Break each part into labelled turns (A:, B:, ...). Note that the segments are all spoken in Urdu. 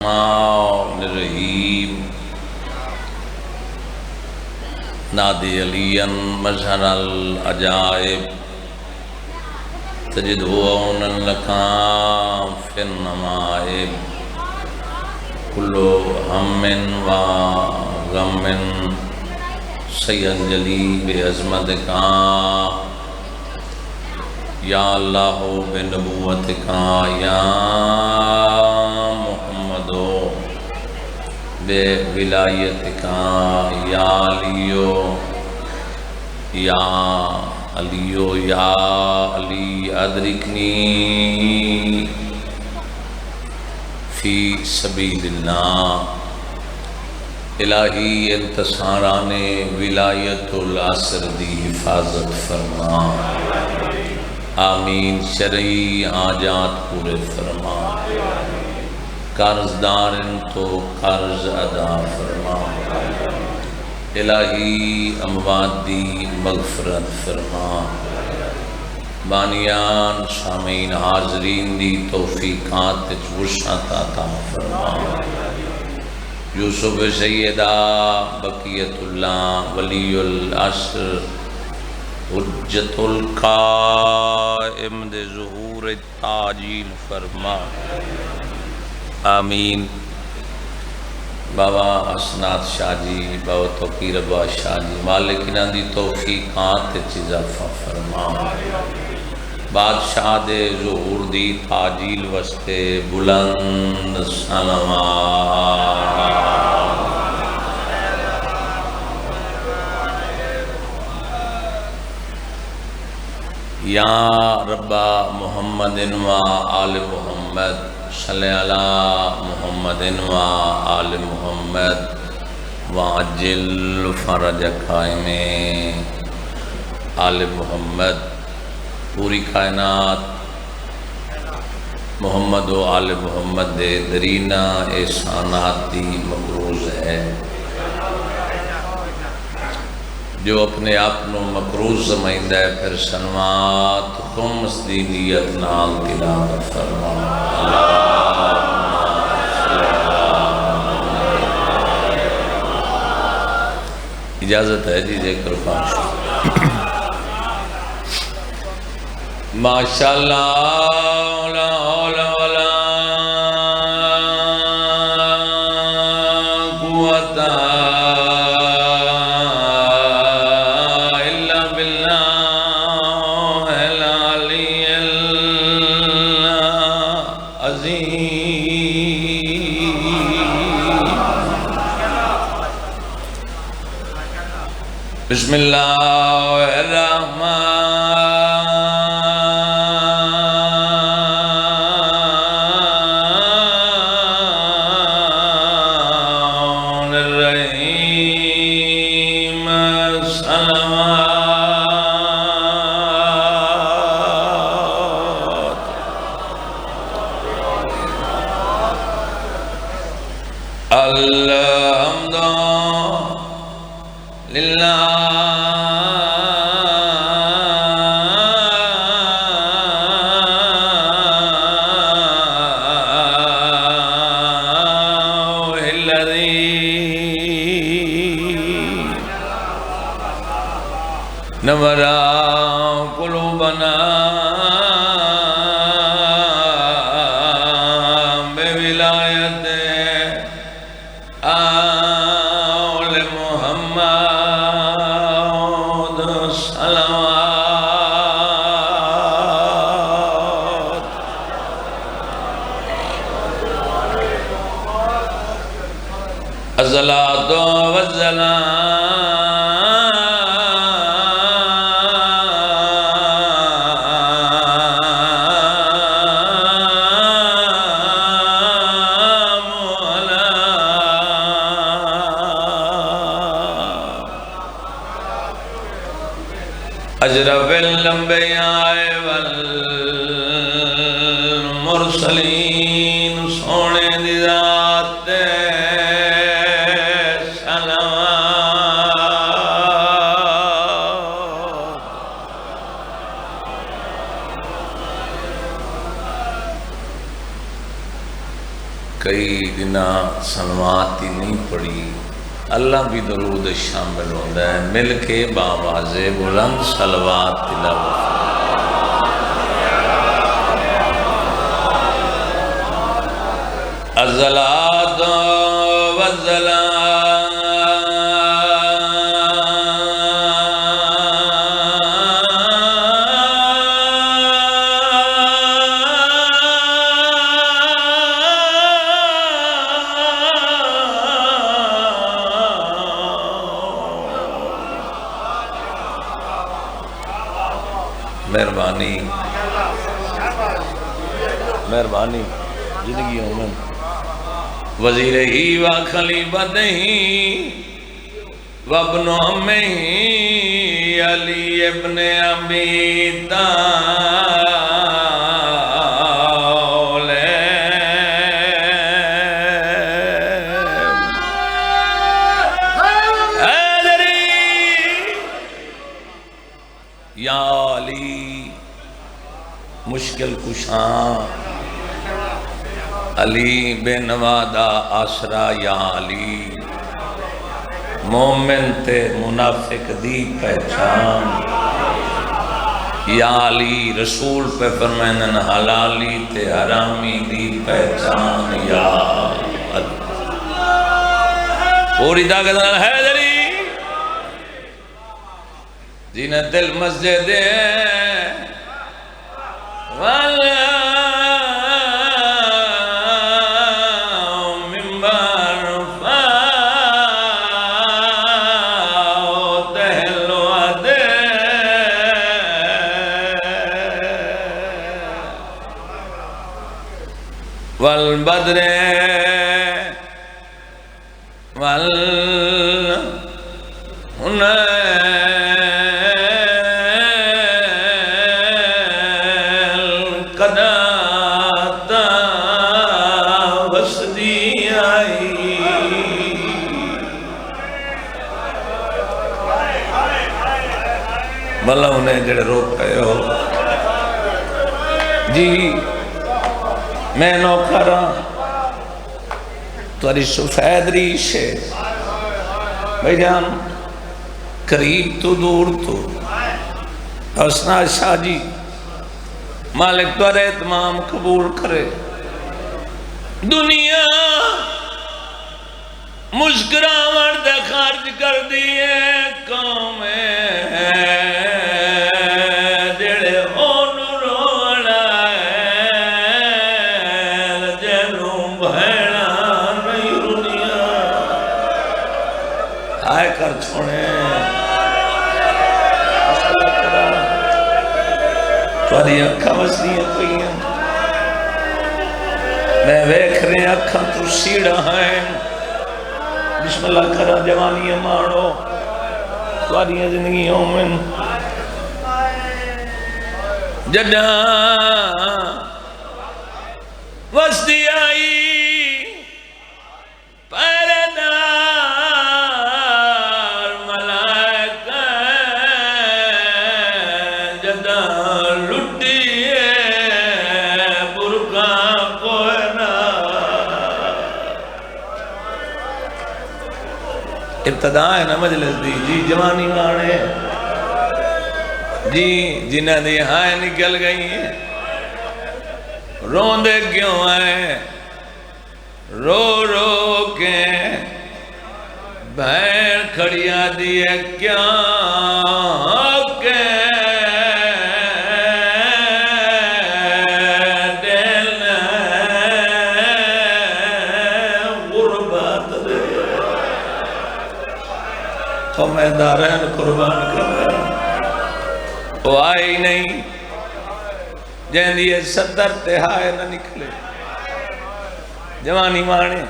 A: الرحمن الرحیم نادی علیاً مظہر العجائب تجدہ عونا لکا فی النمائب کل ہم و غم سینجلی بعظمتکا یا اللہ بنبوتکا یا محمدو بے ولایتکا یا علیو یا علی ادرکنی فی سبیل اللہ الہی انتصاران ولایت العصر دی حفاظت فرما آمین شرعی حاجات پورے فرما قرض دارن تو قرض ادا فرما الہی اموات دی مغفرت فرما بانیان سامعین حاضرین دی توفیقات وسعت عطا فرما یوسف سیدہ بقیت اللہ ولی العصر حجت القائم دے ظہور تاجیل فرما آمین بابا اسناد شاہ جی بابا توقیر ابا شاہ جی مالکینہ دی توفیقات اضافہ فرما بادشاہ دے ظہور دی تاجیل وستے بلند سلامات یا ربا محمد و آل محمد صلی اللہ محمد و آل محمد وعجل فرج قائم آل محمد پوری کائنات محمد و آل محمد دے درینہ احسانات دی مقروض ہے جو اپنے آپ نو مقروض سمجھدا ہے پھر سنوات خمس دی نیت نال تلاوت فرما اجازت ہے جی ذکر خواہش ماشاءاللہ لا حول ولا قوت الا باللہ العلی العظیم بسم اللہ الرحمن الحمد للہ نور قلوبنا بولایت آل محمد صلوات الصلاۃ والسلام اشرف الانبیاء والمرسلین سونے دی ذات دے صلوات کئی دن بنا سلوات ہی نہیں پڑھی اللہ بھی درود شامل ہوتا ہے مل کے باواز بلند صلوات تلاوت الصلاۃ والسلام مہربانی مہربانی زندگی میں وزیر ہی و خلیفت ہی و ابن عم ہی علی ابن ابی طالب حیدری یا علی مشکل کشاں علی بے نوادہ آسرا یا علی مومن تے منافق دی پہچان یا علی رسول پہ فرمائنن حلالی تے حرامی دی پہچان یا علی پوری طاقت نال حیدری جنہیں دل مسجد والا والبدر قدات وسدی آئی بھلا انہیں جڑے روک گئے ہو جی میں نوکرہ تاری سفید ریش ہے بھائی جان قریب تو دور تو حسنہ شاہ جی مالک تارے اتمام قبول کرے دنیا مسکراوٹ دے خارج کر دیئے قوم کر چھوڑے تھوڑی اکھا وسیعیں کوئی ہیں میں ویکھ رہے اکھا تو سیڑا ہیں بسم اللہ کرا جوانی مارو تھوڑی زندگیوں میں جڈا وسطی آئی ابتدا ہے نا مجلس دی جی جوانی مانے جی جنہ دی ہائے نکل گئی ہیں روندے کیوں آئے رو رو کے بھین کھڑیا دیئے کیا کے تو میں دارین قربان کر رہا وہ آئی نہیں جہاں دیئے صدر تہائے نہ نکلے جوانی مانے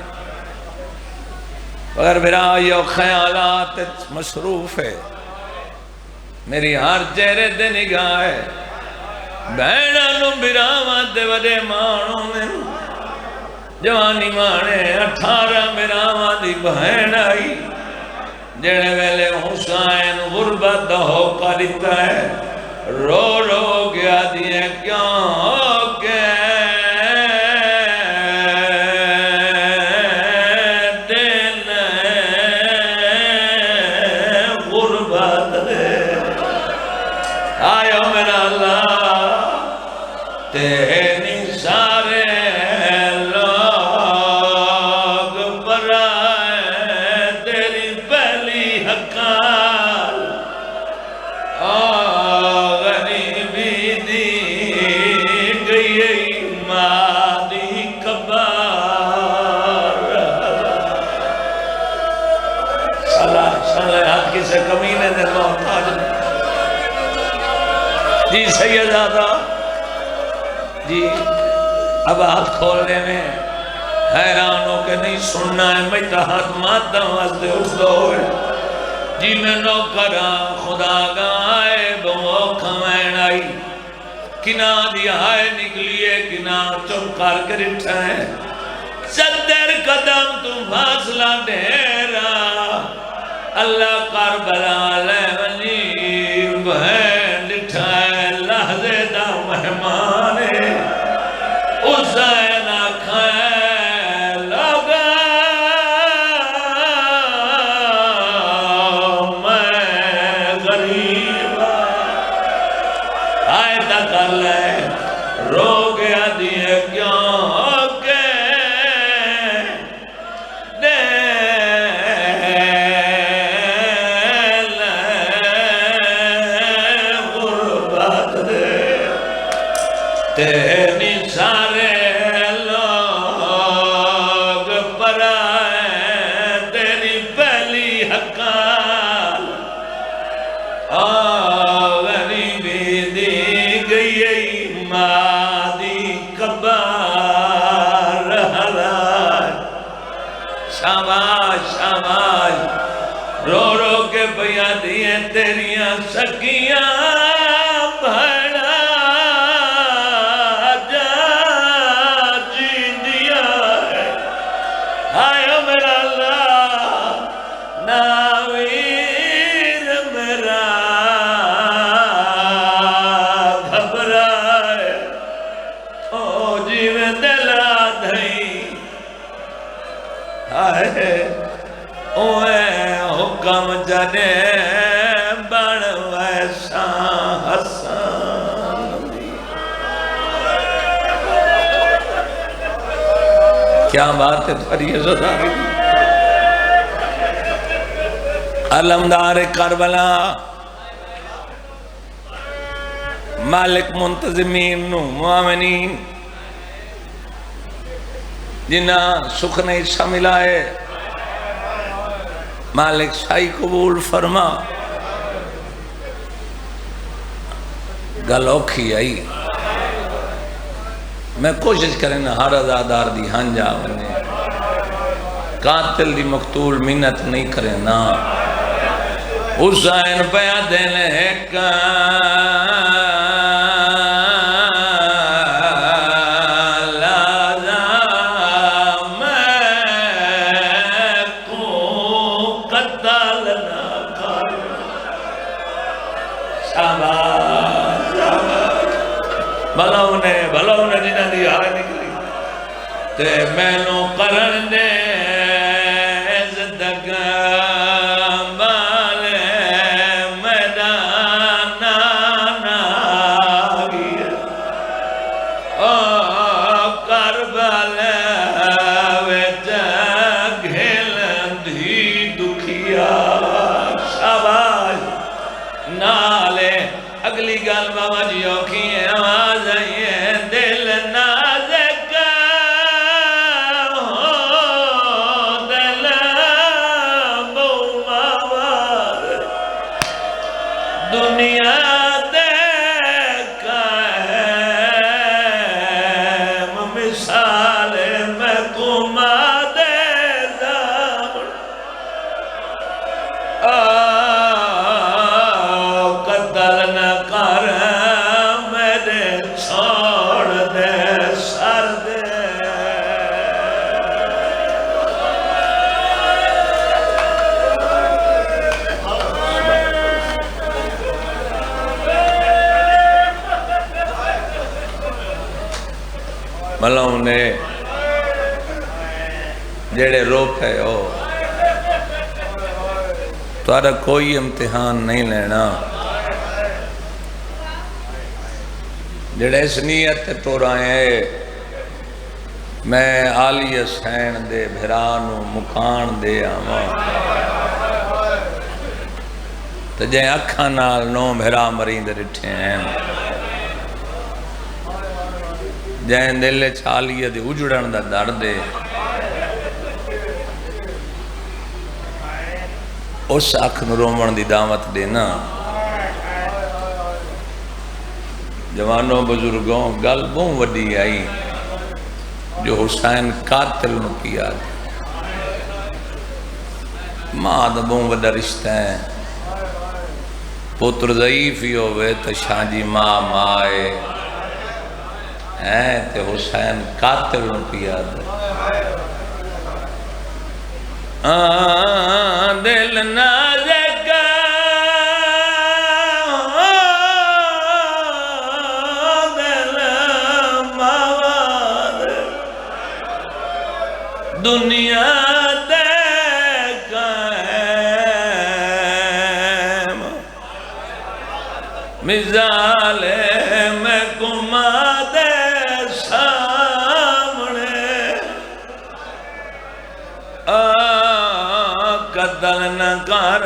A: مگر میرا یہ خیالات مصروف ہے میری ہر چہرے دے نگاہ ہے بہنہ نو براوات دے وڈے مانوں میں جوانی مانے 18 براوات دی بہن آئی جڑے ویلے حسین غربت ہوکا دیتا ہے رو رو گیا دیئے کیوں کہ سنلے ہاتھ کسے کمینے دے محتاج جی سیدزادہ جی اب ہاتھ کھولنے میں حیران ہو کے نہیں سننا ہے میٹا ہاتھ مادہ واسدے اٹھ دو جی میں نوکرا خدا گائے بہو کھمین آئی کنا دی آئے نکلیے کنا چپ کر کے رٹھا ہے 70 قدم تم فاصلہ ڈھیرا اللہ کربلا لے ونی بہن لٹھا ہے لحظے دا مہمان حسین آکھائے لگا میں غریب آئے تا کر لے رو گیا دیئے کیوں کے دے لے غربت دے تیری سارے لوگ پرائے تیری پہلی حقال غریبی دی گئی مادی کبار حلال شاباش شاباش رو رو کے بیا دیئے تیریاں سکیاں بھڑا جا جی دیا ہے آئے میرا اللہ ناویر میرا گھبرائے او جی میں دلا دھائی آئے اوے حکم جنے بڑھ ویسا حسان کیا بات ہے فریض ازاری علمدار کربلا مالک منتظمین نو معامنین جنہ سکھنے حصہ ملائے مالک شاہی قبول فرما گل اوکھی آئی میں کوشش کریں نا ہر ازادار دی ہنجا بنے قاتل دی مقتول منت نہیں کریں نا حسین پیا دینے کا بھلاؤنے جنہ دی آئے نکلی تے میں نو کرن دے زدگاں بالے میدان آگی او کربلا وچ گھلندی دکھیا شاباش نالے اگلی گل بابا جی اوکھی ہے آواز آئی ہے دل نازک ہو دل بوماوار دنیا دیکھا ہے مثال میں کما دے دامن قتل نہ کر میرے چھوڑ دے سر دے ملوں نے جڑے روپ ہے تارا کوئی امتحان نہیں لینا جڑے اس نیت تو رہے میں آلی حسین دے بھرانو مکان دے آما تو جائیں اکھاں نال نو بھرا مرین دے رٹھے ہیں جائیں دل چھالی دے اجڑن دا در دے اس اکھ نو رومن دی دعوت دینا جوانوں بزرگوں گل بہت وڈی آئی جو حسین قاتل نو کیا ماں دا بہت وڈا رشتہ ہے پتر ضعیف ہی ہوئے تو شاہ جی ماں مائے ہیں تے حسین قاتل نو کیا دل نازک دل مواد دنیا مثال میں گما دے سامنے قتل نہ کر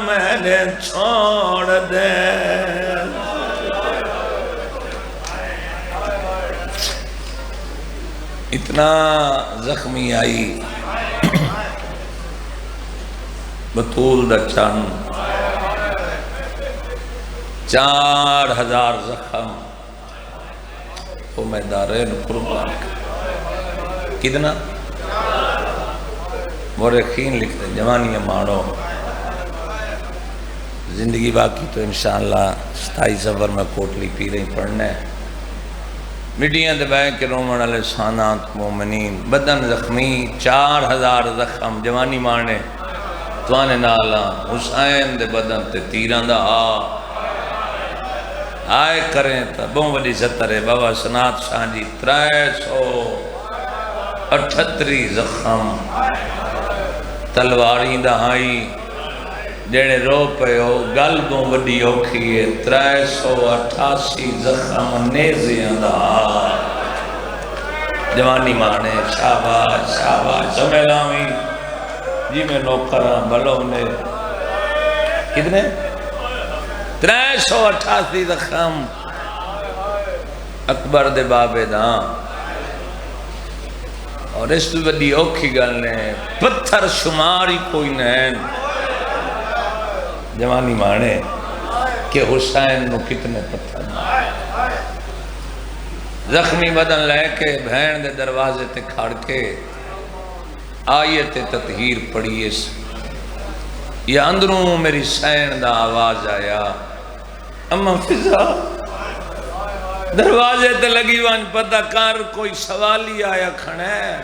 A: میرے چھوڑ دے اتنا زخمی آئی بطول دا چند 4000 زخم وہ میدارین قربان کتنا مورخین لکھتے ہیں جوانی مانو زندگی باقی تو انشاءاللہ 27 سفر میں کوٹلی پی رہی پڑھنا ہے میڈیاں دبائیں کہ رومن علیہ سانات مومنین بدن زخمی 4000 زخم جوانی مانے توانے نالا حسین دے بدن تے تیران دا آئے کریں تا بہت بڑی ستر ہے بابا سنات شاہ جی 338 زخم تلواری دا آئی جڑے رو پہ ہو گل بہت بڑی ہوکھی ہے 388 زخم نیزیاں دا جوانی مانے شاباش شاباش سمیلامی جی میں نوکران بلوں نے کتنے 388 زخم اکبر دے بابے داں اور اس تو بڑی اوکھی گل نے پتھر شماری کوئی نہیں جوانی مانے کہ حسین نو کتنے پتھر زخمی بدن لے کے بہن دے دروازے تے کھڑ کے آیت تطہیر پڑھیے یا اندروں میری سین دا آواز آیا اما فضا دروازے تے لگی وان پتہ کر کوئی سوالی آیا کھڑے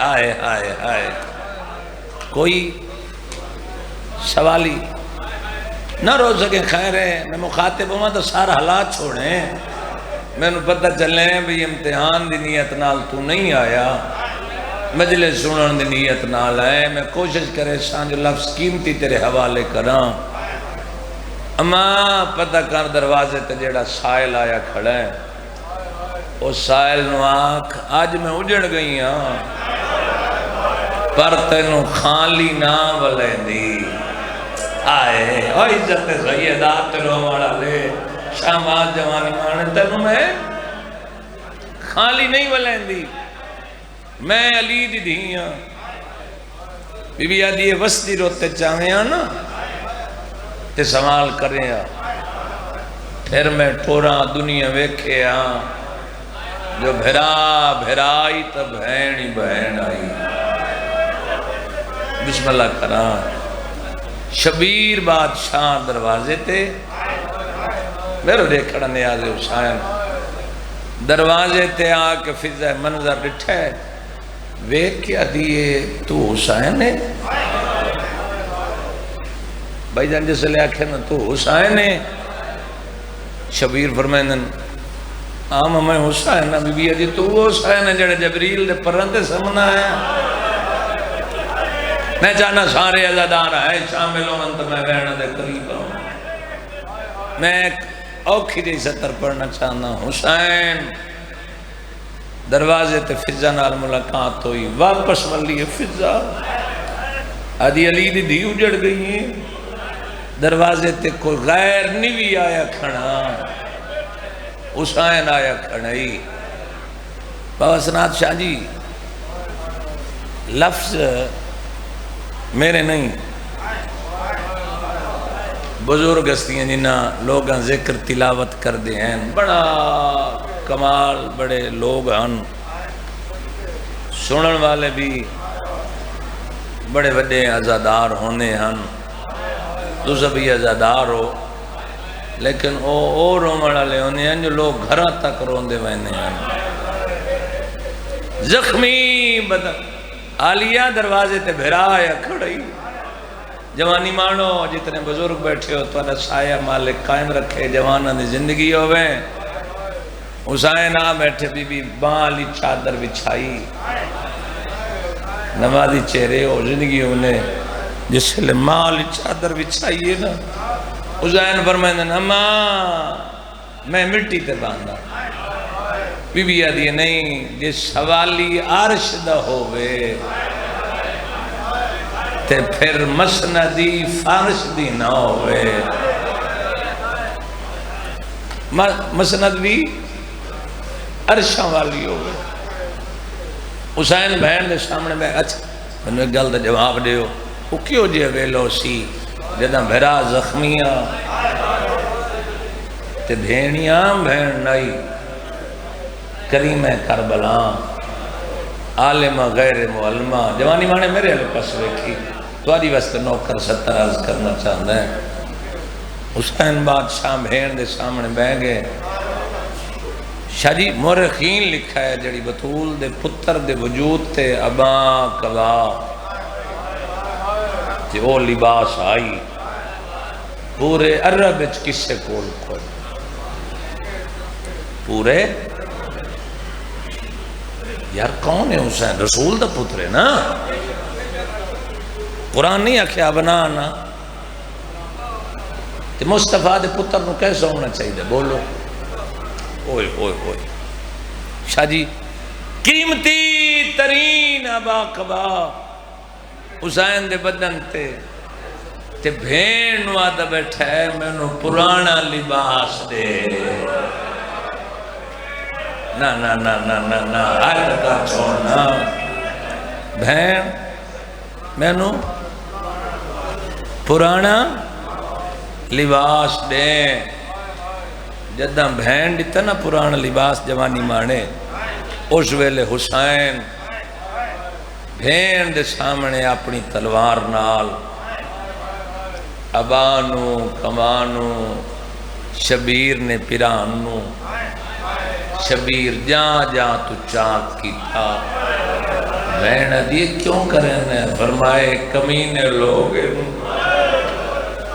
A: آئے آئے آئے کوئی سوالی نہ رو سکے خیر ہے میں مخاطب ہوں تو سارا حالات چھوڑیں میں نے پتہ چلیں بھی امتحان دی نیت نال تو نہیں آیا مجلس سنن دی نیت نال ہے میں کوشش کرے سان جو لفظ قیمتی تیرے حوالے کراں اما پتہ کر دروازے تے جیڑا سائل آیا کھڑا ہے اس سائل نو آنکھ آج میں اجڑ گئی ہاں پر تینوں خالی نہ ولے دی آئے او عزت سیدات رومانا لے شامات جوانی مانے تینوں میں خالی نہیں ولے دی میں علی دی دھیاں بی بی آدھی وسطی روتے چاہویں نا تے سوال کریں پھر میں ٹھوراں دنیا ویکھے جو بھرا بھرائی تا بہنی بہن آئی بسم اللہ کران شبیر بادشاہ دروازے تے میرے دیکھڑا نیاز حسین دروازے تے آ کے فضا منظر ڈٹھے ویک کیا دیئے تو حسین ہے بھائی جان جیسے لے آکھے نا تو حسین ہے شبیر فرمائندن آم میں حسین ہے بی بی جی تو حسین ہے جڑے جبریل دے پرندے سمنا ہے میں چاہنا سارے عزادار ہے شامل ہوں تو میں رہنا دے قریب ہوں میں ایک اوکھی دی ستر پڑھنا چاہنا حسین دروازے تے فضا نال ملاقات ہوئی واپس ملی فضا آدھی علی دی دھی اجڑ گئی ہیں دروازے تے کوئی غیر نہیں آیا کھڑا حسین آیا کھڑائی بابا سنات شاہ جی لفظ میرے نہیں بزرگ ہستیاں جنہ لوگاں ذکر تلاوت کر دے ہیں بڑا کمال بڑے لوگ ہیں سنن والے بھی بڑے بڑے عزادار ہونے ہیں تو سبھی عزادار ہو لیکن او رومن والے ہونے ہیں جو لوگ گھراں تک روندے وینے ہیں زخمی بدن عالیہ دروازے تے بھرایا کھڑی جوانی مانو جتنے بزرگ بیٹھے ہو تو سایہ مالک قائم رکھے جوانہ دی زندگی ہوئے حسین آ بیٹھے بی بی بالی چادر بچھائی نمازی چہرے ہو زندگی انہیں جس لئے مالی چادر بچھائیے نا حسین فرمائے نا ماں میں مٹی تے باندھا بی بی آدھی نہیں جس حوالی عرش دا ہوئے تے پھر مسندی فارش دی نہ ہوئے مسند بھی عرشاں والی ہوئے حسین بہن دے سامنے میں اچھا میں ایک گل دا جواب دے ہو وہ کیوں جے ویلو سی جدہ بھرا زخمیاں تے بھینیاں بھین نائی کریم کربلا عالمہ غیر معلمہ جوانی مانے میرے علیہ پاس ویکھی تواری واسطے نوکر ستر عرض کرنا چاہتا ہے حسین بادشاہ بھین دے سامنے بہ گئے شاہ جی مورخین لکھا ہے جڑی بطول دے پتر دے وجود تے ابا کبا تے او لباس آئی پورے عرب اچ کسے کول کوئی پورے یار کون ہے حسین رسول دا پتر ہے نا قرآن نہیں آکھیا بنانا تے مصطفیٰ دے پتر نو کیسا ہونا چاہیے بولو اوئے اوئے اوئے شاہ جی قیمتی ترین ابا قبا حسین دے بدن تے بھین وعدہ بیٹھا ہے میں نو پرانا لباس دے نا نا نا نا نا نا آئے کا چھوڑنا بہن میں نو پرانا لباس دے جدہ بہن دیتا نا پرانا لباس جوانی مانے اس ویلے حسین بہن دے سامنے اپنی تلوار نال ابانو کمانو شبیر نے پیرانو شبیر جان جان تو چاک کی تھا بہن دیئے کیوں کرنے فرمائے کمینے لوگ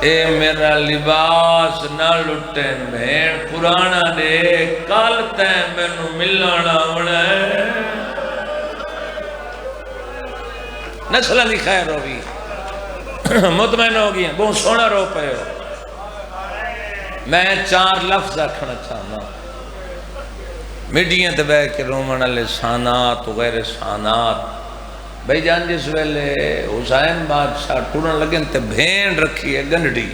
A: اے میرا لباس نہ لٹیں بہن پرانا دے کال تین میں نو ملانا ہونے نسلہ دی خیر ہوگی مطمئن ہوگی بہت سونا رو پہ ہو میں 4 لفظ رکھنا چاہنا میڈیاں تے بے کے رومن علیہ سانات و غیر سانات بھئی جان جس ویلے حسین بادشاہ ٹورن لگن تے بھین رکھی ہے گنڈی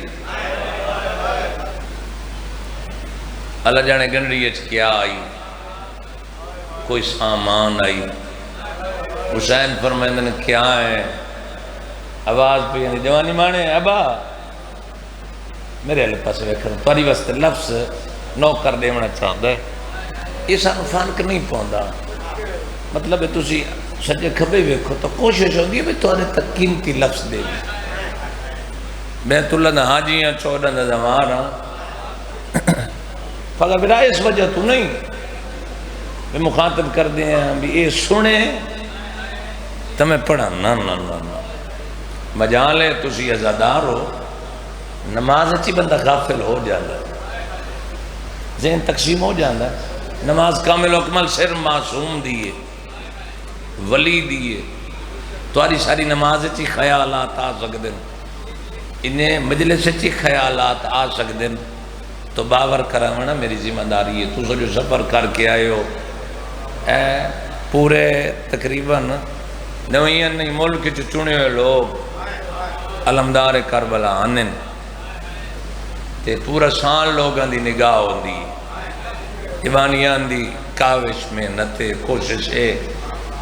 A: اللہ جانے گنڈی اچھ کیا آئی کوئی سامان آئی حسین فرمائندن کیا ہے آواز پہ یعنی جوانی مانے ابا میرے علیہ پاس ویکھن تواری واسطے لفظ نو کر دے منا چاہتا ہے یہ سانو فانک نہیں پہندا مطلب ہے تسی سجے کھبے ویکھو تو کوشش ہوگی بھی تو آنے تک قیمتی لفظ دے بھی بیت اللہ نہ حاجی ہیں 14 نہ زمار ہیں فقط برا اس وجہ تو نہیں میں مخاطب کر دیں ہیں بھی اے سنے تو میں پڑھا نا نا نا نا مجالے تسی ازادار ہو نماز اچھی بندہ غافل ہو جاتا ہے ذہن تقسیم ہو جاتا ہے نماز کامل و اکمل صرف معصوم دیئے ولی دیئے تواری ساری نماز اچھی خیالات آ سکتے ہیں انہیں مجلس اچھی خیالات آ سکتے ہیں تو باور کرانا میری ذمہ داری ہے تو سو جو سفر کر کے آئے ہو پورے تقریباً نویاں نہیں ملک چنے ہوئے لوگ علمدار کربلا آنن تے پورا سال لوگاں دی نگاہ ہوندی جوانیاں دی کاوش میں نتے کوشش ہے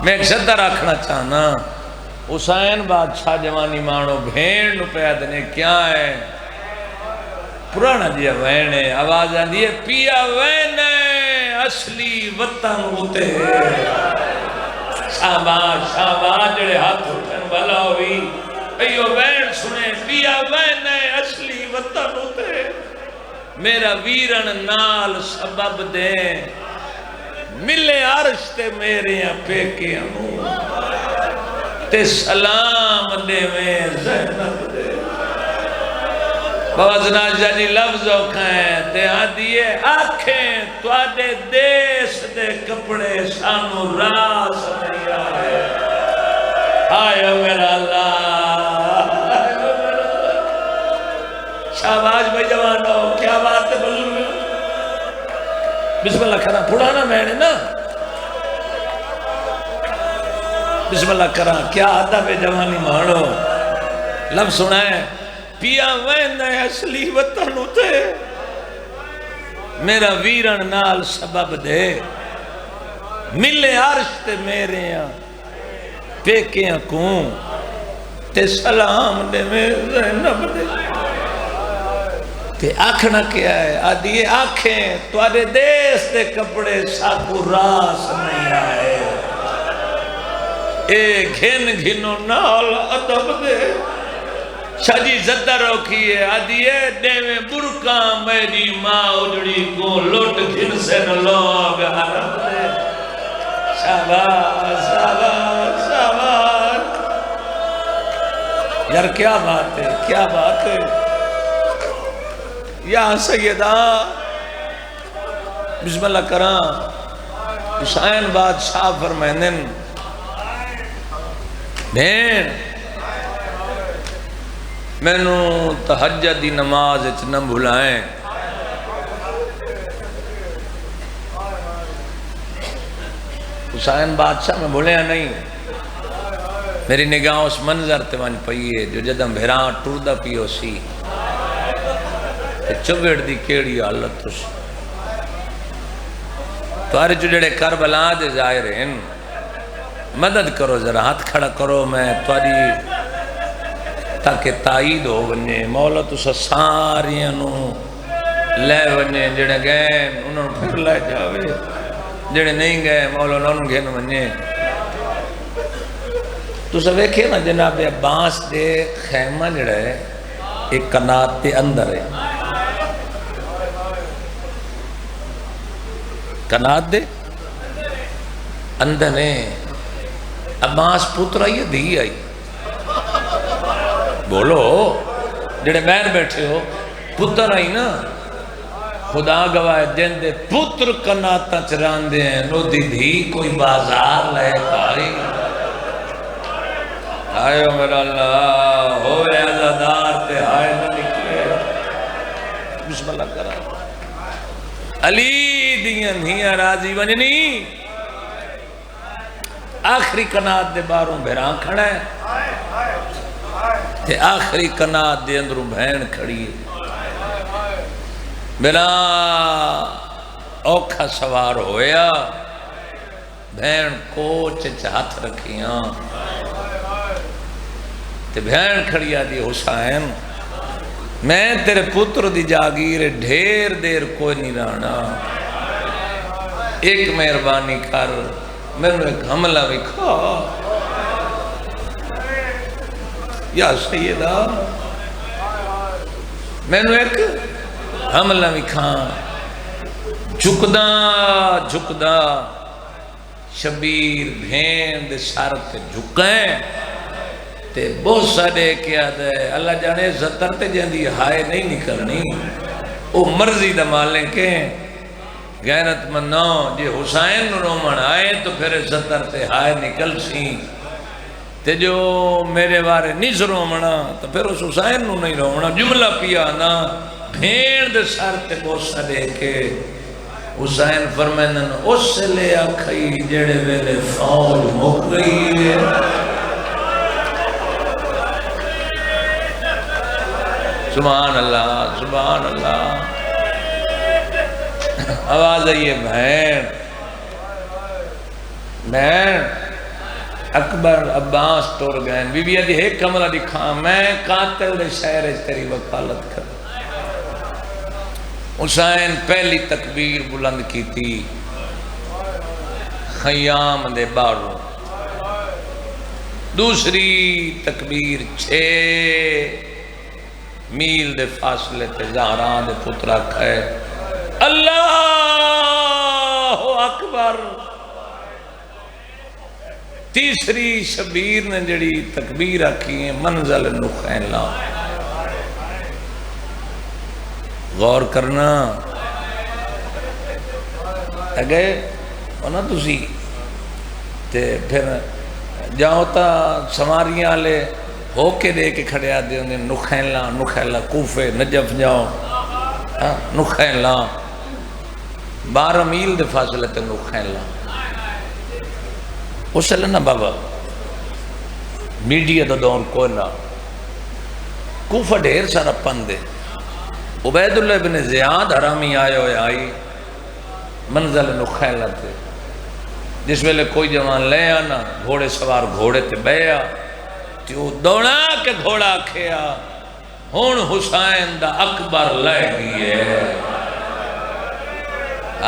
A: میں ایک صدر رکھنا چاہنا حسین بادشاہ جوانی مانو بھین نو پیدنے کیا ہے پرانا جیا وین ہے آواز آندی ہے پیا وین اصلی وطن ہوتے شاباش شاباش جڑے ہاتھ اٹھن والا ہوئی ایو وین سنے پیا وین اصلی وطن ہوتے میرا ویرن نال سبب دے ملے عرش تے میرے پیکے امو تے سلام دے میں زینب دے بابا زناجہ جی لفظوں کھائیں تے آدھیے آنکھیں تو آدھے دیس دے کپڑے سانو راس نہیں آئے آئے میرا اللہ شاباش بھائی جوانو کیا بات ہے بزرگ بسم اللہ کرا پڑھانا میں نے نا بسم اللہ کرا کیا آتا بے جوانی مانو لفظ سنائیں پیا وین اصلی وطن ہوتے میرا ویرن نال سبب دے ملے عرش تے میرے یہاں پیکیاں کون تے سلام دے میں زینب دے تے آنکھنا کیا ہے آدھیے آنکھیں تو آدھے دیس دے کپڑے ساکو راس نہیں آئے اے گھن گھنو نال ادب دے شاجی زدہ روکیے آدھیے دیویں برکا میری ماں اجڑی کو لوٹ گھن سے نلوگ حرم دے شاباش شاباش شاباش یار کیا بات ہے کیا بات ہے یا سیدہ بسم اللہ کرام حسین بادشاہ فرمائنن بین میں نو تہجد دی نماز نہ بھلائیں حسین بادشاہ میں بھولیا نہیں میری نگاہ اس منظر تے ون پئیے جو جدم بھیران ٹردہ پیو سی چوڑ دی کیڑی حالت اس توارے جو جڑے کربلا دے ظاہر ہیں مدد کرو ذرا ہاتھ کھڑا کرو میں تواری تاکہ تائید ہو بنے مولا تو ساریاں نو لے بنے جڑے گئے انہوں نے پھر لے جاوے جڑے نہیں گئے مولا انہوں گھن بنے تو سب ایکھے نا جناب عباس دے خیمہ جڑے ایک کنات دے اندر ہے کنات دے اندر نے عباس پتر آئی ہے دھی آئی بولو جڑے بہن بیٹھے ہو پتر آئی نا خدا گواہ دین دے پتر کناتا چران دے ہیں نو دی دھی کوئی بازار لے پاری آئے میرا اللہ ہوئے عزادار تے آئے نہ نکلے بسم اللہ کرا علی دیاں ہیاں راضی ونجنی آخری کنات دے باروں بھیران کھڑا ہے تے آخری کنات دے اندروں بہن کھڑی ہے بنا اوکھا سوار ہویا بہن کوچ ہاتھ رکھیاں تے بہن کھڑیا دی حسین میں تیرے پتر دی جاگیر ڈھیر دیر کوئی نہیں رہنا ایک مہربانی کر میں نے ایک حملہ بھی کھا یا سیدہ میں نے ایک حملہ بھی کھا جھکدا شبیر بھین دے سارتے جھکیں تے بہت سارے کیا دے اللہ جانے زتر تے جاندی ہائے نہیں نکلنی او مرضی دا مالیں کہ غیرت منو جی حسین رومن آئے تو پھر زتر تے ہائے نکل سی تے جو میرے بارے نہیں رومنا تو پھر اس حسین نو نہیں رومنا جملہ پیا نا بھین دے سارتے بہت سارے کہ حسین فرمینن اس سے لے آکھائی جڑے ویلے فوج مک گئی ہے سبحان اللہ سبحان اللہ آواز آئیے بہن اکبر عباس ٹور گئے بی بی ایک کمرہ دکھا میں قاتل دے شہر تیری وکالت کر حسین پہلی تکبیر بلند کی تھی خیام دے باروں، دوسری تکبیر 6 میل دے فاصلے تے زہران دے پترا کھائے اللہ اکبر۔ تیسری شبیر نے جڑی تکبیر آکی ہے منزل نخیلا، غور کرنا اگے ہونا تسی تے پھر جاؤ تا سماریاں لے ہو کے دے کے کھڑے آدھے ہوندے نخیلا کوفے نجف جاؤ نخیلا 12 میل دے فاصلے تے نخیلا۔ اس لئے نا بابا میڈیا دا دور کوئی نہ، کوفہ ڈھیر سارا پندے، عبید اللہ بن زیاد حرامی آئے ہوئے آئی منزل نخیلہ تے، جس ویلے کوئی جوان لے آنا گھوڑے سوار گھوڑے تے بیا تیو دوڑا کے گھوڑا کھیا ہون حسین دا اکبر لے گئے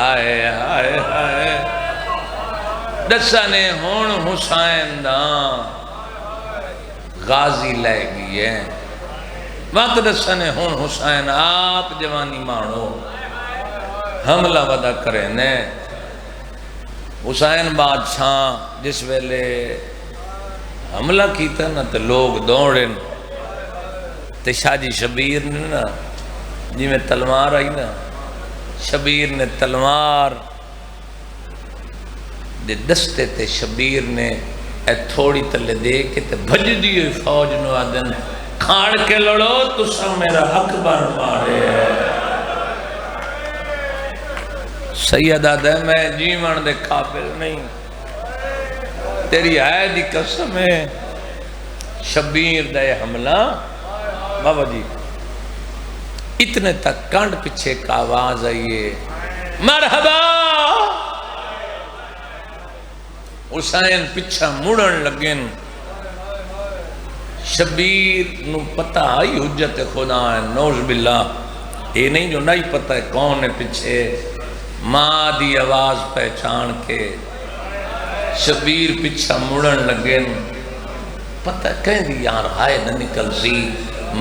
A: آئے آئے آئے دسا نے ہون حسین دا غازی لے گئے وقت دسا نے ہون حسین آپ جوانی مانو حملہ ودا کرے نے حسین بادشاہ جس ویلے حملہ کیتا نا تے لوگ دوڑن تے شاہ جی شبیر نے نا جی میں تلوار آئی نا شبیر نے تلوار دے دستے تے شبیر نے اے تھوڑی تلے دے کے تے بھج دیئے فوج نو آدن کھاڑ کے لڑو تسا میرا اکبر مارے سید آدھے میں جیون دے قابل نہیں تیری آئے دی قسم ہے شبیر دے حملہ بابا جی اتنے تک کانڈ پچھے کا آواز آئیے مرحبا حسین پچھا مڑن لگن شبیر نو پتہ آئی حجت خدا ہے نوز باللہ یہ نہیں جو نہیں پتہ ہے کون ہے پچھے ماں دی آواز پہچان کے شبیر پچھا مڑن لگن پتہ کہیں دی یار آئے نہ نکل سی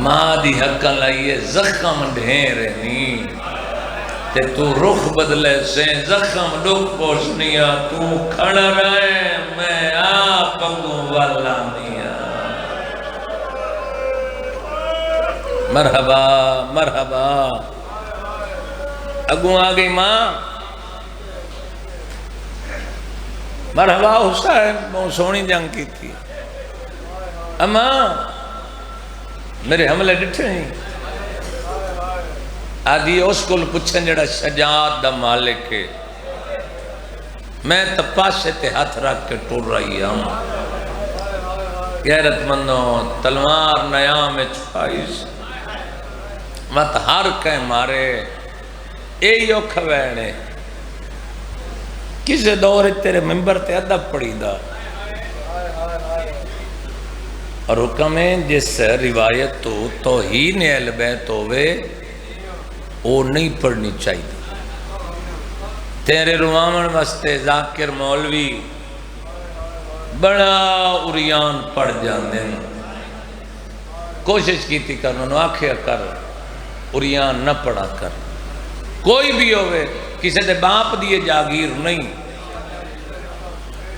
A: ماں دی حقا لائیے زخم ڈھیر رہنی تے تو رخ بدلے سے زخم ڈک پوچھنیا تو کھڑا رہے میں آپ کو والا نیا مرحبا مرحبا اگوں آگئی ماں مرحبا حسین بہت سونی جنگ کی تھی اما میرے حملے ڈٹھے نہیں آدھی اس کو پچھن جڑا شجاعت دا مالک ہے میں تپاسے تے ہاتھ رکھ کے ٹور رہی ہوں غیرت مندوں تلوار نیام میں چھپائیس مت ہر کہیں مارے اے یو کھوینے کسے دور تیرے ممبر تے ادب پڑی دا اور حکم ہے جس روایت تو توہین اہل بیت ہوئے وہ نہیں پڑھنی چاہیے تیرے روامن واسطے ذاکر مولوی بڑا اریان پڑھ جاندے کوشش کی تھی کرنا نو آکھیا کر اریان نہ پڑھا کر کوئی بھی ہوئے کسی دے باپ دیے جاگیر نہیں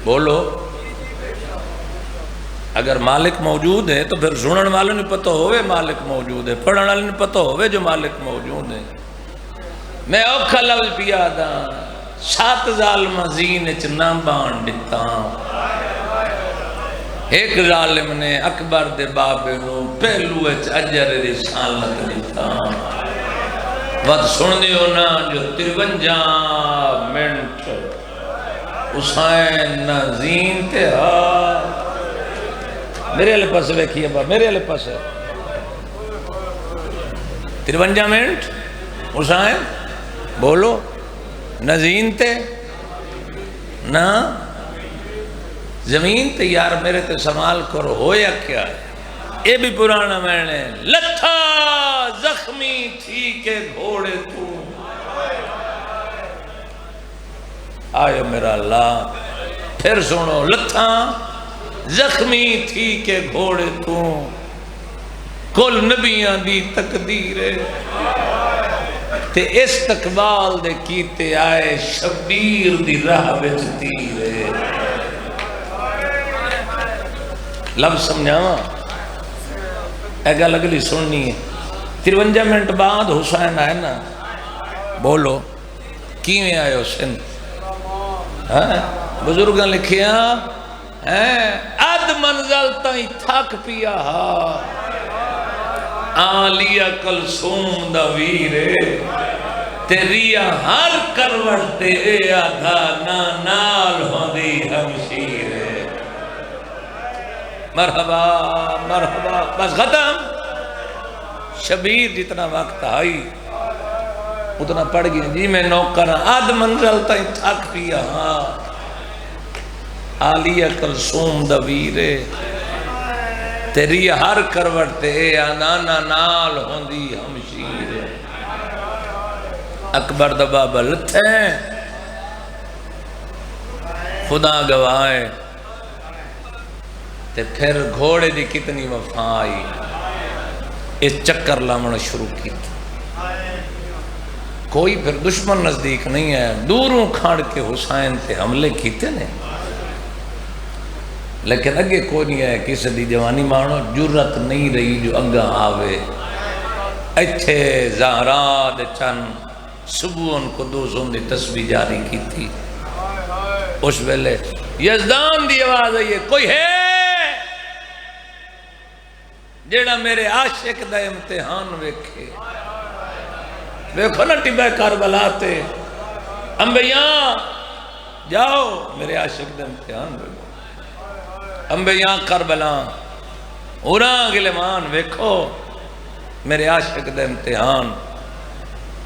A: بولو اگر مالک موجود ہے تو پھر سنن والوں نے پتہ ہوئے مالک موجود ہے پڑھن والوں نے پتہ ہوئے جو مالک موجود ہے میں اوکھا لفظ پیا دا 7 ظالم زین اچ نہ بان ڈتا ایک ظالم نے اکبر دے بابے نو پہلو اچ اجر رسالت ڈتا وقت سن دیو نا جو 53 منٹ حسین نہ زین تے میرے علیہ پاس ویکھی ابا میرے علیہ پاس 53 منٹ حسین بولو نزین تے نہ زمین تے یار میرے تے سمال کرو ہویا کیا ہے اے بھی پرانا میں نے لتھا زخمی تھی کہ گھوڑے تو آئے میرا اللہ پھر سنو لتھاں زخمی تھی کہ گھوڑے تو کل نبیاں دی تقدیر تے استقبال دے کیتے آئے شبیر دی راہ وچ تیرے لفظ سمجھاواں اے گل اگلی سننی ہے 53 منٹ بعد حسین آئے نا بولو کیویں آئے حسین بزرگاں لکھیا اد منزل تائیں تھک پیا آلیا کلثوم دا ویرے تیریا ہر کروٹ تے آدھا نال ہوندی ہمشیرے مرحبا مرحبا بس ختم شبیر جتنا وقت آئی اتنا پڑھ گئی جی میں نوکر آدھ منزل تائیں تھک پیا آلیا کلثوم دا ویرے تیری ہر کروٹ تے آنانا نال ہوندی ہمشیر اکبر دا بابا لتھیں خدا گواہ تے پھر گھوڑے دی کتنی وفا آئی اس چکر لامنا شروع کی کوئی پھر دشمن نزدیک نہیں ہے دوروں کھاڑ کے حسین تے حملے کیتے نے لیکن اگے کوئی نہیں ہے کسی دی جوانی مانو جرت نہیں رہی جو اگا آوے ایتھے زہرا دے چن صبحوں قدوسوں دی تسبیح جاری کی تھی اس ویلے یزدان دی آواز آئیے کوئی ہے جیڑا میرے عاشق دا امتحان ویکھے ویکھو نا ٹبہ کربلا تے انبیاء جاؤ میرے عاشق دا امتحان ویکھو انبیاء کربلا اوراں گلمان ویکھو میرے عاشق دا امتحان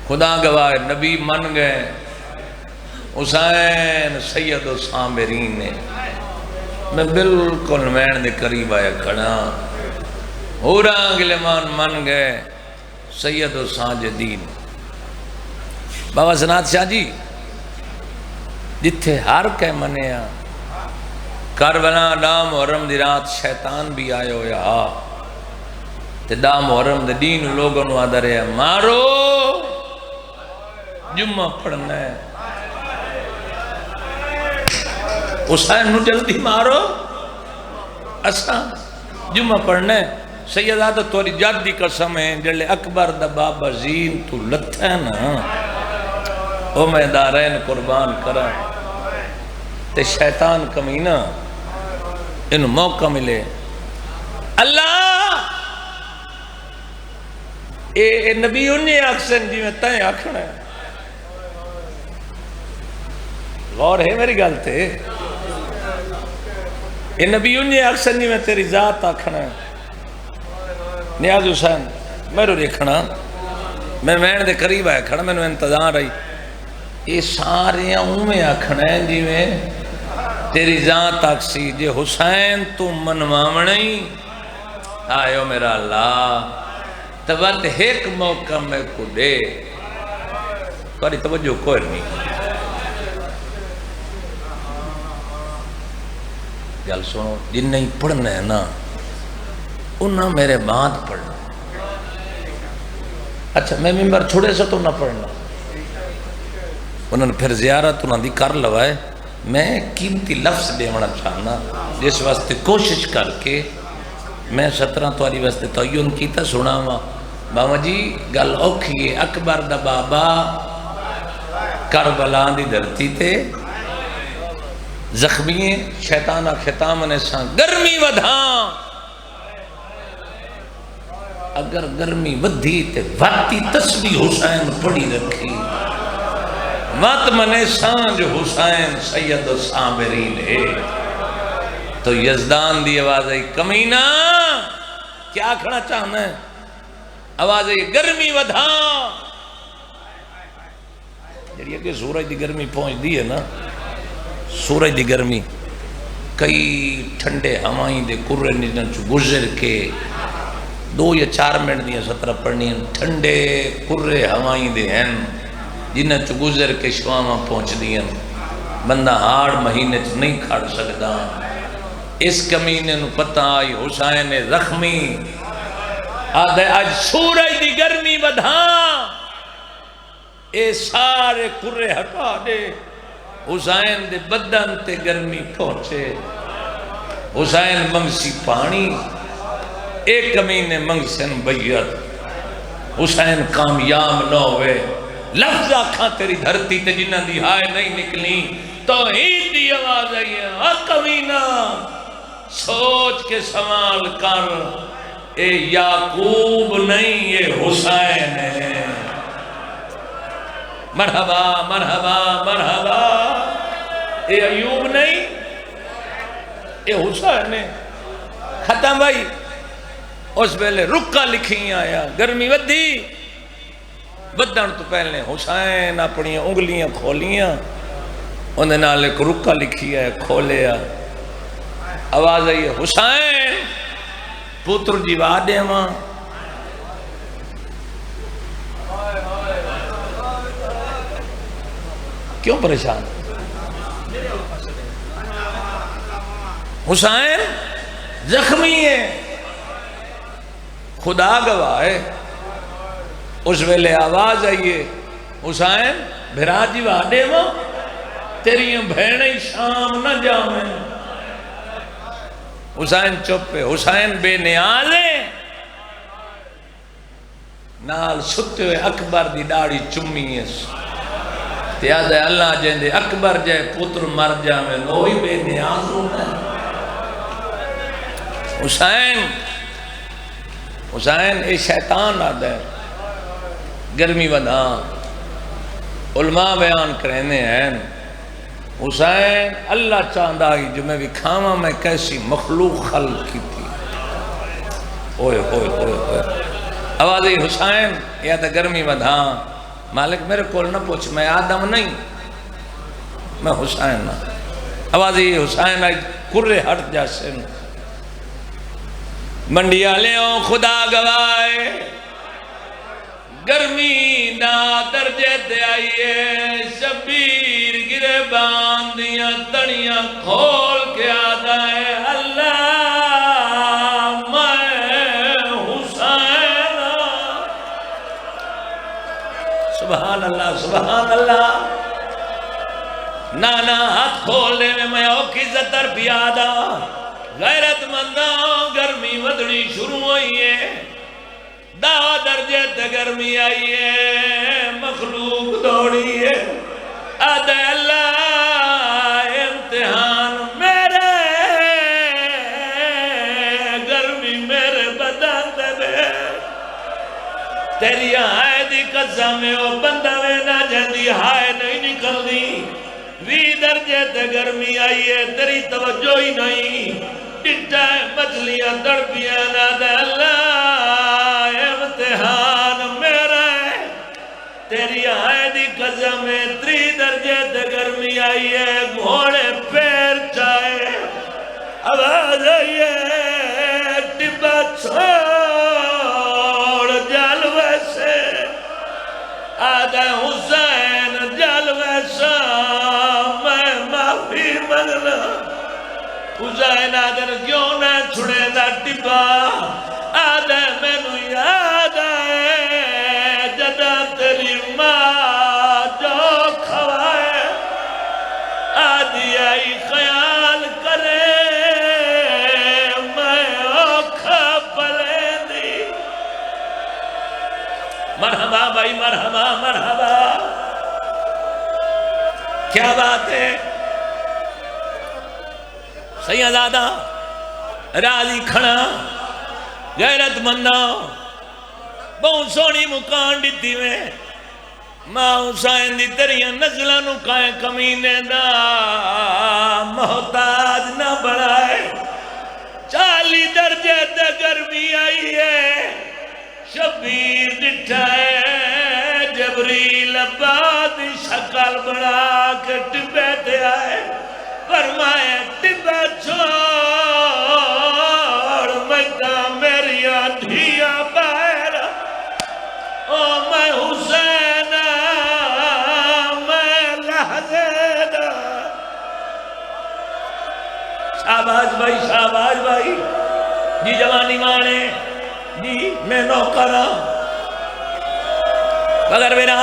A: خدا گواہ نبی من گئے حسین سید الصابرین نے میں بالکل مین دے قریب آیا کھڑا اوراں گلمان من گئے سید الساجدین بابا سنات شاہ جی جتھے ہر کہ منیا کربلا دا محرم دی رات شیطان بھی آئے ہویا تے دا محرم دے دین لوگوں نو آدھا رہے مارو جمعہ پڑھنا ہے حسین نو جلدی مارو اساں جمعہ پڑھنا ہے سیدہ توری جد دی قسم ہے جلے اکبر دا بابا زین تو لتھا ہے نا او میں دارین قربان کرا تے شیطان کمینہ انہوں موقع ملے اللہ اے نبی انہیں آکسن جی میں تائیں آکھنا ہے غور ہے میری گالتے اے نبی انہیں آکسن جی میں تیری ذات آکھنا ہے نیاز حسین میرے دیکھنا میں مین دے قریب آیا کھڑا میں نے انتظار رہی یہ سارے میں آکھنا ہے جی میں تیری ذات آکسی جے حسین تو منوامنی آئیو میرا اللہ تبت ایک موقع میں کو دے کوئی توجہ کوئی نہیں گل سنو جن نہیں پڑھنا ہے نا انہاں میرے بعد پڑھنا اچھا میں ممبر چھوڑے سے تو نہ پڑھنا انہوں نے پھر زیارت انہوں نے کر لوائے میں قیمتی لفظ دیونا چاہنا جس واسطے کوشش کر کے میں 17 تواری واسطے تعین کیتا سنا ہوا بابا جی گل اوکھی ہے اکبر دا بابا کربلا دی دھرتی تے زخمی شیطانہ ختام نے سان گرمی ودھاں اگر گرمی ودھی تے واتی تسبیح حسین پڑی رکھی مات منے سانج حسین سید الصابرین ہے تو یزدان دی آواز ہے کمینہ کیا کھڑا چاہنا ہے آواز ہے گرمی ودھا جڑی کہ سورج دی گرمی پہنچ دی ہے نا سورج دی گرمی کئی ٹھنڈے ہوائیں دے کرے نیچن چو گزر کے 2 یا 4 منٹ دیا 17 پڑھنی ہیں، ٹھنڈے کرے ہوائیں دے ہیں جنہ چ گزر کے شواما پہنچ دیا، بندہ ہاڑ مہینے چ نہیں کھڑ سکتا۔ اس کمینے نو پتہ آئی حسین زخمی آدھے آج سورج دی گرمی بدھاں، اے سارے کرے ہٹا دے، حسین دے بدن تے گرمی پہنچے، حسین منگسی پانی، ایک کمینے منگسن بیعت، حسین کامیاب نہ ہوئے، لفظ آکھاں تیری دھرتی تے جنہ دی ہائے نہیں نکلی، توحید دی آواز آئی ہے، کمینہ سوچ کے سوال کر، اے یعقوب نہیں یہ حسین ہے۔ مرحبا مرحبا مرحبا، اے ایوب نہیں اے حسین ہے۔ ختم بھائی، اس پہلے رکا لکھی آیا، گرمی ودی بدن تو پہلے حسین اپنی انگلیاں کھولیاں، انہیں نال ایک رکا لکھی ہے کھولیا، آواز آئی ہے حسین پتر جی وعدے ماں، کیوں پریشان؟ حسین زخمی ہے، خدا گواہ ہے۔ اس ویلے آواز آئیے حسین بھرا جی وعدے ماں، تیری بھینیں شام نہ جاویں۔ حسین چپ ہے، حسین بے نیالے نال ستے ہوئے اکبر دی داڑھی چمی ہے، تیاد ہے اللہ جیندے اکبر جائے پتر مر جاویں، وہی بے نیاز ہوتا ہے۔ حسین اے شیطان آدھا ہے، گرمی وداں علماء بیان کرنے ہیں، حسین اللہ چاندہ ہی جو میں بھی کھاما میں کیسی مخلوق خلق کی تھی، اوئے اوئے اوئے اوئے آوازی حسین یا تا گرمی وداں، مالک میرے کول نہ پوچھ، میں آدم نہیں، میں حسین نہ۔ آوازی حسین آئی کرے ہٹ جیسے منڈیا لے خدا گوائے، گرمی نہ درجے تے آئیے، شبیر گرے باندیاں تڑیاں کھول کے آدھا ہے اللہ میں حسین۔ سبحان اللہ سبحان اللہ، نانا ہاتھ کھولے میں اوکی زتر پیادا، غیرت مندوں گرمی ودنی شروع ہوئی ہے، دعوی درجے تے گرمی آئی ہے، مخلوق دوڑی ہے، آدھے اللہ امتحان میرے، گرمی میرے بدن دے، تیری ہائے دی قسم میں وہ بندہ میں نہ جاندی ہائے نہیں نکل دی، وی درجے تے گرمی آئی ہے، تیری توجہ ہی نہیں، ڈٹا ہے مچھلیاں تڑپیاں نہ دے اللہ امتحان میرا ہے، تیری آئے دی قسم میں 3 درجے تے گرمی آئی ہے، گھوڑے پیر چاہے، آواز آئی ہے ٹبا چھوڑ جلوے سے، آدھے حسین جلوے سے میں معافی مانگنا، حسین آدھے کیوں نہ چھڑے دا ٹبا، آدھے میں نو یاد آئے جدا تیری ماں جو کھوائے، آدھی آئی خیال کرے میں اوکھا پلے دی۔ مرحبا بھائی مرحبا مرحبا، کیا بات ہے سیدادہ راضی کھڑا غیرت مندہ بہت سونی مکان دیتی میں، ماں حسین دی تریاں نزلہ نو کائیں کمینے دا محتاج نہ بڑھائے، 40 درجے تے گرمی آئی ہے، شبیر ڈٹھا ہے، جبریل عباد شکل بڑھا کے ٹبے تے آئے، فرمائے ٹبے چھوڑ مجدہ میری دھیا شاباش بھائی جی جوانی مانے جی میں نوکرہ مگر میرا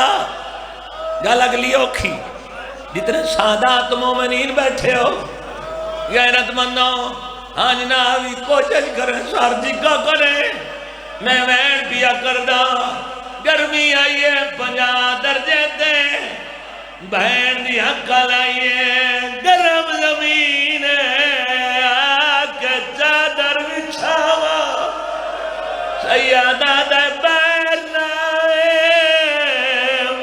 A: گل اگلی اوکھی جتنے سادات مومنین بیٹھے ہو غیرت مندوں ہاں جنابی کوشش کریں سار جگہ کریں میں وین پیا کردہ گرمی آئیے 50 درجے دے بہن دی حق لائیے گرم زمین آکے چادر بچھاوا سیادہ دے بیر نائے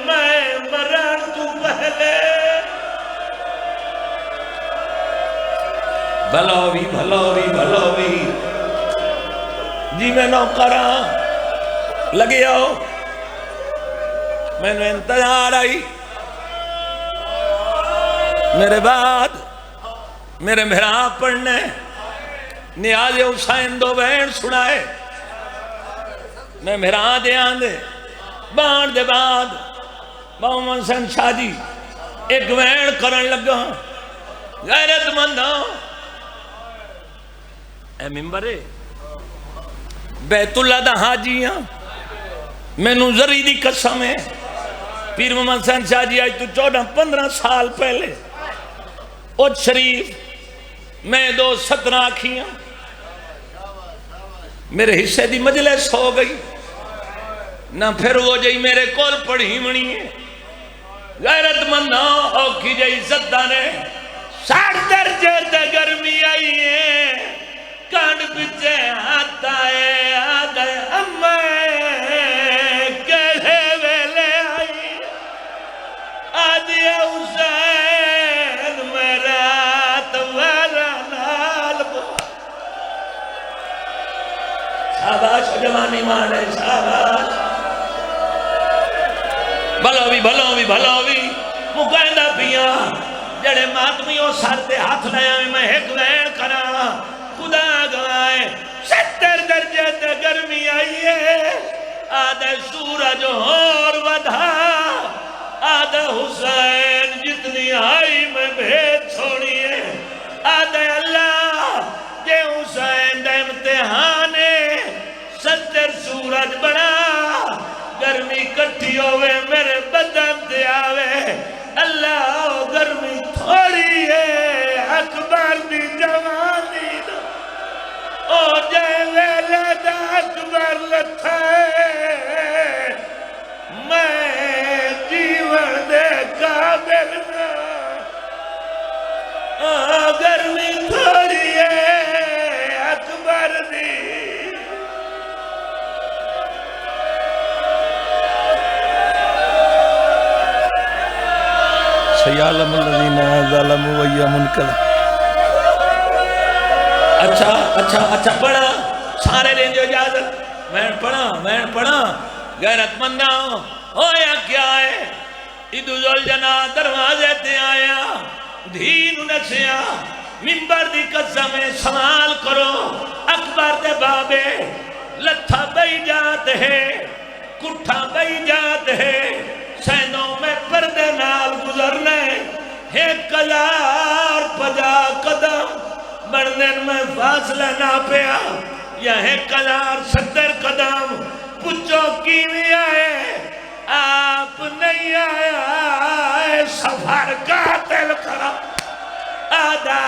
A: میں مرن تو پہلے بھلوی جی میں نوکرہ لگے آؤ میں نے انتظار آئی میرے بعد میرے محراب پڑھنے نیاز حسین دو بہن سنائے میں محراب دے آندے بان دے بعد محمد حسین شاہ جی ایک بہن کرن لگا غیرت مندوں اے ممبرے بیت اللہ دا حاجیاں میں نو ذری دی قسم ہے پیر محمد حسین شاہ جی آج تو 14-15 سال پہلے اوچ شریف میں 2-17 آکھیاں میرے حصے دی مجلس ہو گئی نہ پھر وہ جائی میرے کول پڑھی منی ہے غیرت مندوں اوکھی جائی زدہ نے 60 درجے تے گرمی آئی ہے کانڈ پچھے آتا ہے آدھے امیں کہے ویلے آئی آدھے حسین میرا تمہارا نال بو شاباش جوانی مانے شاباش بھلوی مکہندہ پیا جڑے ماتمیوں سارتے ہاتھ لیا میں ایک وین کرا خدا گوائے 70 درجے تے گرمی آئیے آدھے سورج اور ودھا آدھے حسین جتنی آئی میں بھید چھوڑیے آدھے اللہ جے حسین دے امتحانے 70 سورج بڑا گرمی کٹھی ہوئے میرے بدن تے آوے اللہ گرمی تھوڑی ہے اکبر دی جوانی او جائے ویلے دا اکبر لتھائے میں جیون دے قابل نہ گرمی تھوڑی ہے اکبر دی سیالم الذین ظلموا ویہم کذا اچھا پڑھا سارے لیں جو اجازت میں پڑھا غیرت مندہ ہویا کیا ہے ادو زلجنا دروازے تے آیا دھین نسیا ممبر دی قسم سمال کرو اکبر دے بابے لتھا بئی جات ہے کٹھا بئی جات ہے سینوں میں پردے نال گزرنے ایک 1050 قدم بردن میں فاصلہ نہ پیا یا ایک 1070 قدم پچھو کیویں آئے آپ نہیں آیا سفر قاتل کرا آدھا